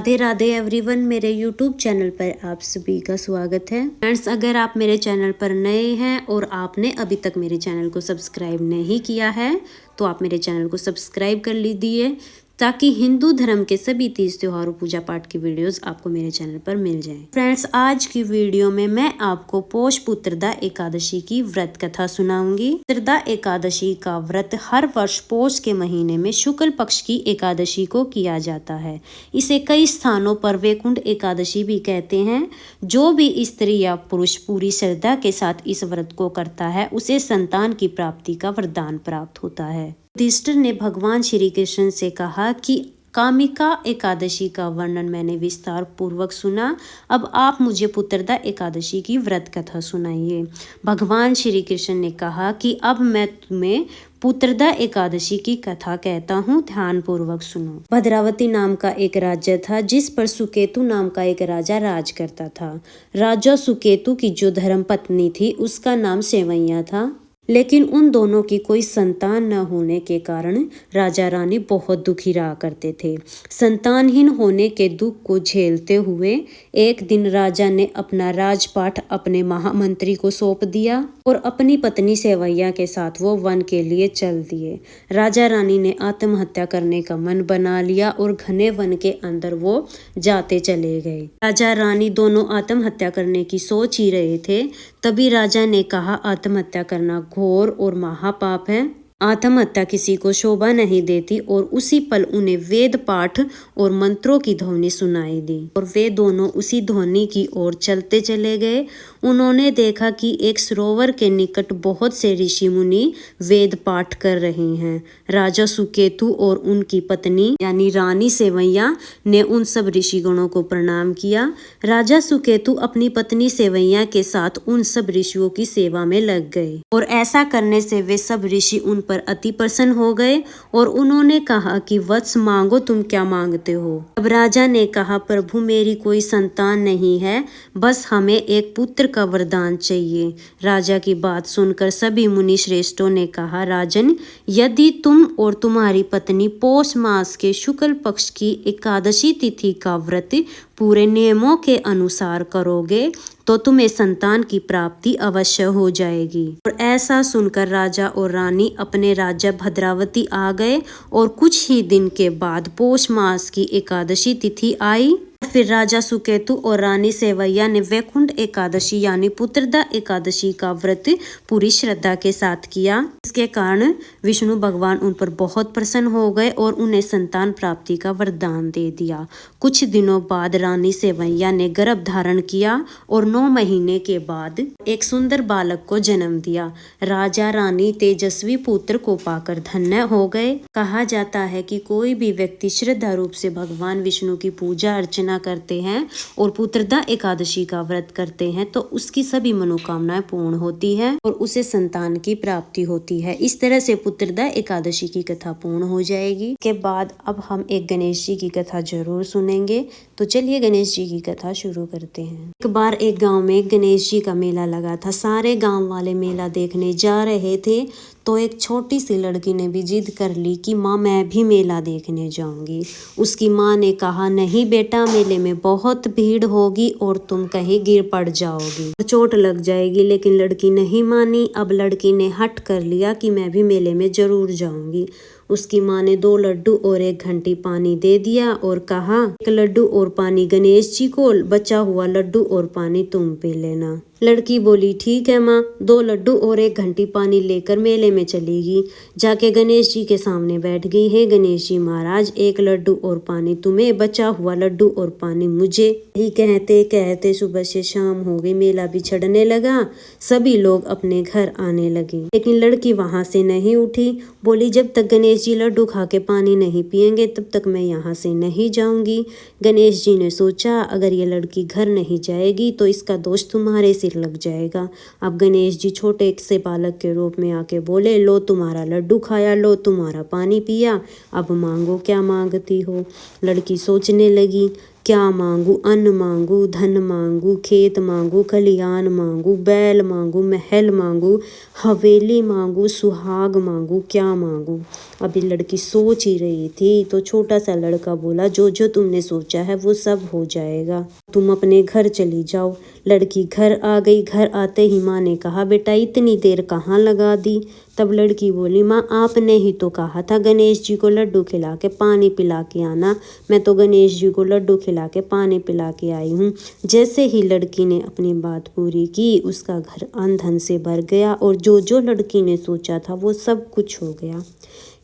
Radhe Radhe everyone, मेरे YouTube channel पर आप सभी का स्वागत है। फ्रेंड्स, अगर आप मेरे चैनल पर नए हैं और आपने अभी तक मेरे चैनल को सब्सक्राइब नहीं किया है तो आप मेरे चैनल को सब्सक्राइब कर लीजिए ताकि हिंदू धर्म के सभी तीज त्योहार और पूजा पाठ की वीडियोस आपको मेरे चैनल पर मिल जाएं। फ्रेंड्स, आज की वीडियो में मैं आपको पौष पुत्रदा एकादशी की व्रत कथा सुनाऊंगी। पुत्रदा एकादशी का व्रत हर वर्ष पौष के महीने में शुक्ल पक्ष की एकादशी को किया जाता है। इसे कई स्थानों पर वैकुंठ एकादशी भी कहते हैं। जो भी स्त्री या पुरुष पूरी श्रद्धा के साथ इस व्रत को करता है उसे संतान की प्राप्ति का वरदान प्राप्त होता है। युधिष्ठिर ने भगवान श्री कृष्ण से कहा कि कामिका एकादशी का वर्णन मैंने विस्तार पूर्वक सुना, अब आप मुझे पुत्रदा एकादशी की व्रत कथा सुनाइए। भगवान श्री कृष्ण ने कहा कि अब मैं तुम्हें पुत्रदा एकादशी की कथा कहता हूँ, ध्यान पूर्वक सुनो। भद्रावती नाम का एक राज्य था जिस पर सुकेतु नाम का एक राजा राज करता था। राजा सुकेतु की जो धर्म पत्नी थी उसका नाम सेवैया था, लेकिन उन दोनों की कोई संतान न होने के कारण राजा रानी बहुत दुखी रहा करते थे। संतानहीन होने के दुख को झेलते हुए एक दिन राजा ने अपना राजपाट अपने महामंत्री को सौंप दिया और अपनी पत्नी सेवैया के साथ वो वन के लिए चल दिए। राजा रानी ने आत्महत्या करने का मन बना लिया और घने वन के अंदर वो जाते चले गए। राजा रानी दोनों आत्महत्या करने की सोच ही रहे थे, तभी राजा ने कहा, आत्महत्या करना घोर और महापाप है। आत्महत्या किसी को शोभा नहीं देती। और उसी पल उन्हें वेद पाठ और मंत्रों की ध्वनि सुनाई दी और वे दोनों उसी ध्वनि की ओर चलते चले गए। उन्होंने देखा कि एक सरोवर के निकट बहुत से ऋषि मुनि वेद पाठ कर रहे हैं। राजा सुकेतु और उनकी पत्नी यानी रानी सेवैया ने उन सब ऋषिगणों को प्रणाम किया। राजा सुकेतु अपनी पत्नी सेवैया के साथ उन सब ऋषियों की सेवा में लग गए और ऐसा करने से वे सब ऋषि उन पर अति प्रसन्न हो गए और उन्होंने कहा कि वत्स मांगो, तुम क्या मांगते हो। अब राजा ने कहा, प्रभु मेरी कोई संतान नहीं है, बस हमें एक पुत्र का वरदान चाहिए। राजा की बात सुनकर सभी मुनि श्रेष्ठों ने कहा, राजन, यदि तुम और तुम्हारी पत्नी पौष मास के शुक्ल पक्ष की एकादशी तिथि का व्रत पूरे नियमों के अनुसार करोगे तो तुम्हें संतान की प्राप्ति अवश्य हो जाएगी। और ऐसा सुनकर राजा और रानी अपने राज्य भद्रावती आ गए और कुछ ही दिन के बाद पौष मास की एकादशी तिथि आई। फिर राजा सुकेतु और रानी सेवैया ने वैकुंठ एकादशी यानी पुत्रदा एकादशी का व्रत पूरी श्रद्धा के साथ किया। इसके कारण विष्णु भगवान उन पर बहुत प्रसन्न हो गए और उन्हें संतान प्राप्ति का वरदान दे दिया। कुछ दिनों बाद रानी सेवैया ने गर्भ धारण किया और 9 महीने के बाद एक सुंदर बालक को जन्म दिया। राजा रानी तेजस्वी पुत्र को पाकर धन्य हो गए। कहा जाता है कि कोई भी व्यक्ति श्रद्धा रूप से भगवान विष्णु की पूजा अर्चना करते हैं और पुत्रदा एकादशी का व्रत करते हैं तो उसकी सभी मनोकामनाएं पूर्ण होती है और उसे संतान की प्राप्ति होती है। इस तरह से पुत्रदा एकादशी की कथा पूर्ण हो जाएगी। के बाद अब हम एक गणेश जी की कथा जरूर सुनेंगे। तो चलिए गणेश जी की कथा शुरू करते हैं। एक बार एक गांव में गणेश जी का मेला लगा था। सारे गांव वाले मेला देखने जा रहे थे तो एक छोटी सी लड़की ने भी जिद कर ली कि माँ मैं भी मेला देखने जाऊंगी। उसकी माँ ने कहा, नहीं बेटा, मेले में बहुत भीड़ होगी और तुम कहीं गिर पड़ जाओगी, चोट लग जाएगी। लेकिन लड़की नहीं मानी। अब लड़की ने हट कर लिया कि मैं भी मेले में जरूर जाऊंगी। उसकी माँ ने 2 लड्डू और 1 घंटी पानी दे दिया और कहा, 1 लड्डू और पानी गणेश जी को, बचा हुआ लड्डू और पानी तुम पी लेना। लड़की बोली, ठीक है माँ। 2 लड्डू और 1 घंटी पानी लेकर मेले में चलेगी। जाके गणेश जी के सामने बैठ गई। है गणेश जी महाराज, 1 लड्डू और पानी तुम्हें, बचा हुआ लड्डू और पानी मुझे। यही कहते कहते सुबह से शाम हो गई। मेला भी छड़ने लगा। सभी लोग अपने घर आने लगे, लेकिन लड़की वहां से नहीं उठी। बोली, जब तक गणेश जी लड्डू खा के पानी नहीं पियेंगे तब तक मैं यहाँ से नहीं जाऊंगी। गणेश जी ने सोचा, अगर ये लड़की घर नहीं जाएगी तो इसका दोष तुम्हारे सिर लग जाएगा। अब गणेश जी छोटे से बालक के रूप में आके बोले, लो तुम्हारा लड्डू खाया, लो तुम्हारा पानी पिया, अब मांगो क्या मांगती हो। लड़की सोचने लगी, क्या मांगू, अन्न मांगू, धन मांगू, खेत मांगू, खलियान मांगू, बैल मांगू, महल मांगू, हवेली मांगू, सुहाग मांगू, क्या मांगू। अभी लड़की सोच ही रही थी तो छोटा सा लड़का बोला, जो जो तुमने सोचा है वो सब हो जाएगा, तुम अपने घर चली जाओ। लड़की घर आ गई। घर आते ही माँ ने कहा, बेटा इतनी देर कहाँ लगा दी। तब लड़की बोली, माँ आपने ही तो कहा था गणेश जी को लड्डू खिला के पानी पिला के आना, मैं तो गणेश जी को लड्डू खिला के पानी पिला के आई हूँ। जैसे ही लड़की ने अपनी बात पूरी की, उसका घर अन्न धन से भर गया और जो जो लड़की ने सोचा था वो सब कुछ हो गया।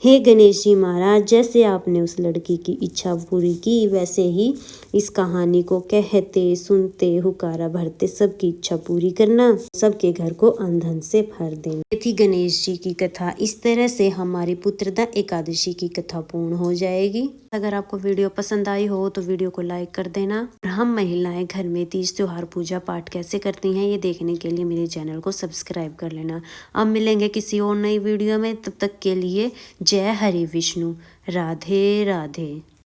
हे गणेश जी महाराज, जैसे आपने उस लड़की की इच्छा पूरी की, वैसे ही इस कहानी को कहते सुनते हुकारा भरते सबकी इच्छा पूरी करना, सबके घर को अन्न धन से भर देना। ये थी गणेश जी की कथा। इस तरह से हमारी पुत्रदा एकादशी की कथा पूर्ण हो जाएगी। अगर आपको वीडियो पसंद आई हो तो वीडियो को लाइक कर देना। और हम महिलाएं घर में तीज त्योहार पूजा पाठ कैसे करती हैं ये देखने के लिए मेरे चैनल को सब्सक्राइब कर लेना। अब मिलेंगे किसी और नई वीडियो में, तब तक के लिए जय हरि विष्णु, राधे राधे।